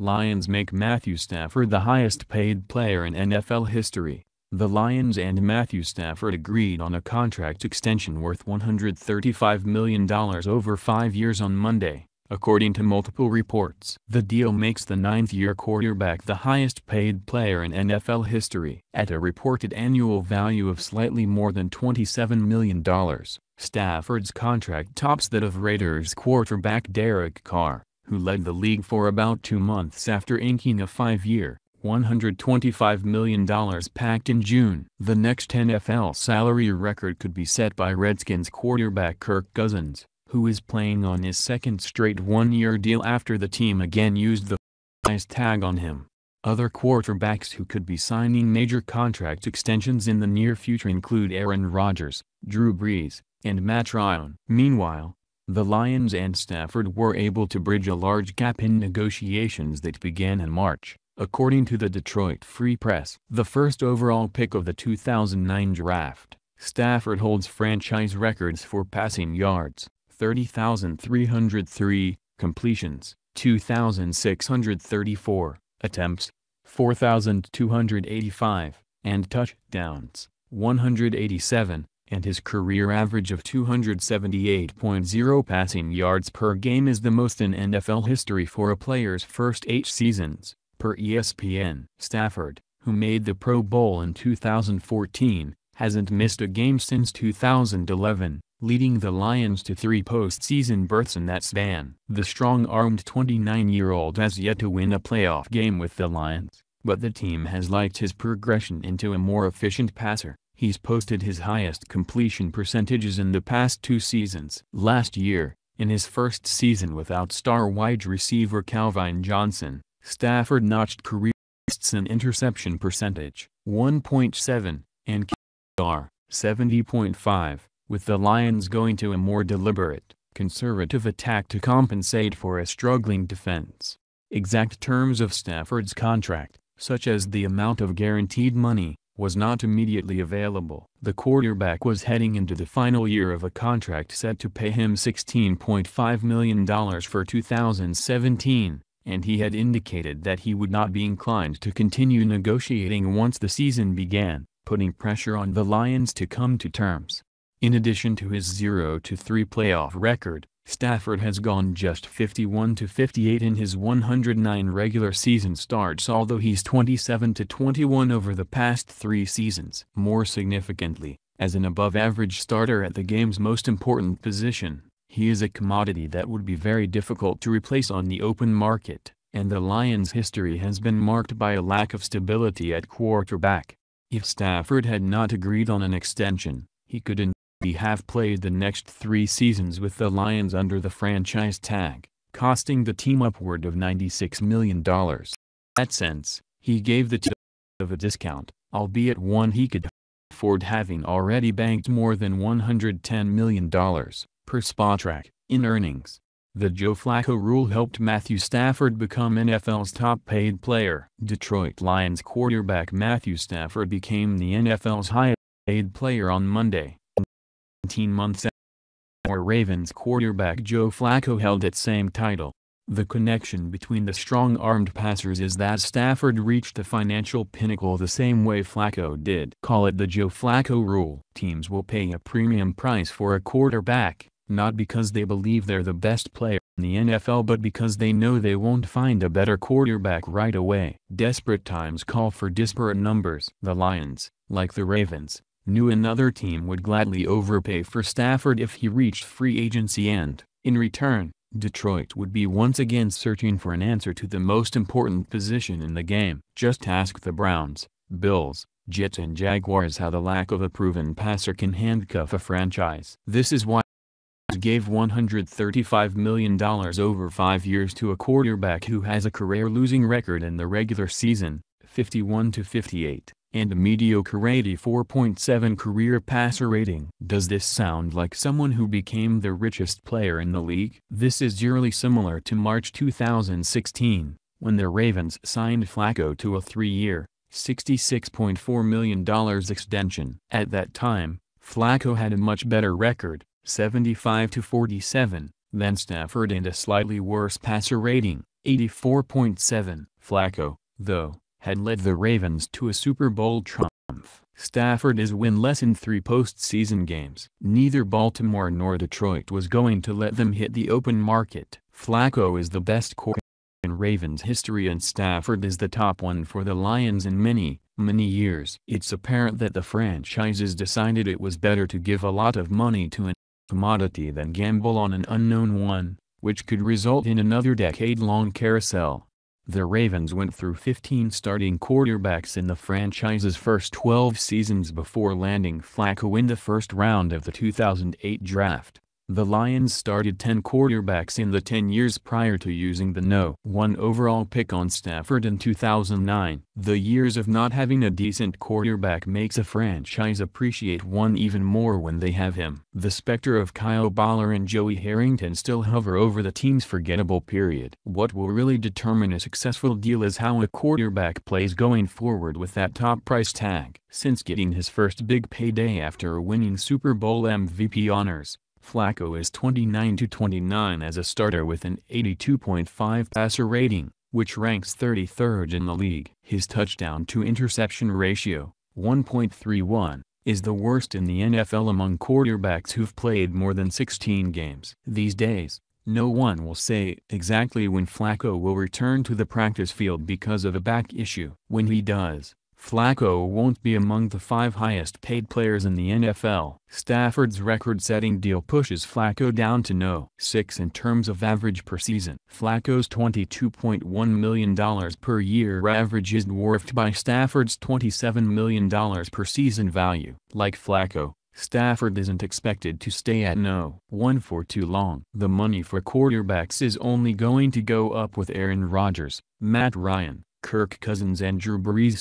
Lions make Matthew Stafford the highest-paid player in NFL history. The Lions and Matthew Stafford agreed on a contract extension worth $135 million over 5 years on Monday, according to multiple reports. The deal makes the ninth-year quarterback the highest-paid player in NFL history. At a reported annual value of slightly more than $27 million, Stafford's contract tops that of Raiders quarterback Derek Carr, who led the league for about 2 months after inking a 5-year, $125 million pact in June. The next NFL salary record could be set by Redskins quarterback Kirk Cousins, who is playing on his second straight one-year deal after the team again used the price tag on him. Other quarterbacks who could be signing major contract extensions in the near future include Aaron Rodgers, Drew Brees, and Matt Ryan. Meanwhile, the Lions and Stafford were able to bridge a large gap in negotiations that began in March, according to the Detroit Free Press. The first overall pick of the 2009 draft, Stafford holds franchise records for passing yards, 30,303, completions, 2,634, attempts, 4,285, and touchdowns, 187. And his career average of 278.0 passing yards per game is the most in NFL history for a player's first 8 seasons, per ESPN. Stafford, who made the Pro Bowl in 2014, hasn't missed a game since 2011, leading the Lions to 3 postseason berths in that span. The strong-armed 29-year-old has yet to win a playoff game with the Lions, but the team has liked his progression into a more efficient passer. He's posted his highest completion percentages in the past 2 seasons. Last year, in his first season without star wide receiver Calvin Johnson, Stafford notched career bests in interception percentage, 1.7, and QBR, 70.5, with the Lions going to a more deliberate, conservative attack to compensate for a struggling defense. Exact terms of Stafford's contract, such as the amount of guaranteed money, was not immediately available. The quarterback was heading into the final year of a contract set to pay him $16.5 million for 2017, and he had indicated that he would not be inclined to continue negotiating once the season began, putting pressure on the Lions to come to terms. In addition to his 0-3 playoff record, Stafford has gone just 51-58 in his 109 regular season starts, although he's 27-21 over the past 3 seasons. More significantly, as an above-average starter at the game's most important position, he is a commodity that would be very difficult to replace on the open market, and the Lions' history has been marked by a lack of stability at quarterback. If Stafford had not agreed on an extension, he could have played the next 3 seasons with the Lions under the franchise tag, costing the team upward of $96 million. In that sense, he gave the team a discount, albeit one he could afford, having already banked more than $110 million, per Spotrac, in earnings. The Joe Flacco rule helped Matthew Stafford become NFL's top-paid player. Detroit Lions quarterback Matthew Stafford became the NFL's highest-paid player on Monday. 19 months after Ravens quarterback Joe Flacco held that same title. The connection between the strong-armed passers is that Stafford reached the financial pinnacle the same way Flacco did. Call it the Joe Flacco rule. Teams will pay a premium price for a quarterback, not because they believe they're the best player in the NFL but because they know they won't find a better quarterback right away. Desperate times call for disparate numbers. The Lions, like the Ravens, knew another team would gladly overpay for Stafford if he reached free agency and, in return, Detroit would be once again searching for an answer to the most important position in the game. Just ask the Browns, Bills, Jets and Jaguars how the lack of a proven passer can handcuff a franchise. This is why gave $135 million over 5 years to a quarterback who has a career-losing record in the regular season, 51-58. And a mediocre 84.7 career passer rating. Does this sound like someone who became the richest player in the league? This is eerily similar to March 2016, when the Ravens signed Flacco to a 3-year, $66.4 million extension. At that time, Flacco had a much better record, 75-47, than Stafford and a slightly worse passer rating, 84.7. Flacco, though, had led the Ravens to a Super Bowl triumph. Stafford is winless in 3 postseason games. Neither Baltimore nor Detroit was going to let them hit the open market. Flacco is the best quarterback in Ravens history, and Stafford is the top one for the Lions in many years. It's apparent that the franchises decided it was better to give a lot of money to a commodity than gamble on an unknown one, which could result in another decade-long carousel. The Ravens went through 15 starting quarterbacks in the franchise's first 12 seasons before landing Flacco in the first round of the 2008 draft. The Lions started 10 quarterbacks in the 10 years prior to using the No. 1 overall pick on Stafford in 2009. The years of not having a decent quarterback makes a franchise appreciate one even more when they have him. The specter of Kyle Baller and Joey Harrington still hover over the team's forgettable period. What will really determine a successful deal is how a quarterback plays going forward with that top price tag. Since getting his first big payday after winning Super Bowl MVP honors, Flacco is 29-29 as a starter with an 82.5 passer rating, which ranks 33rd in the league. His touchdown-to-interception ratio, 1.31, is the worst in the NFL among quarterbacks who've played more than 16 games. These days, no one will say exactly when Flacco will return to the practice field because of a back issue. When he does, Flacco won't be among the 5 highest-paid players in the NFL. Stafford's record-setting deal pushes Flacco down to No. 6 in terms of average per season. Flacco's $22.1 million per year average is dwarfed by Stafford's $27 million per season value. Like Flacco, Stafford isn't expected to stay at No. 1 for too long. The money for quarterbacks is only going to go up with Aaron Rodgers, Matt Ryan, Kirk Cousins and Drew Brees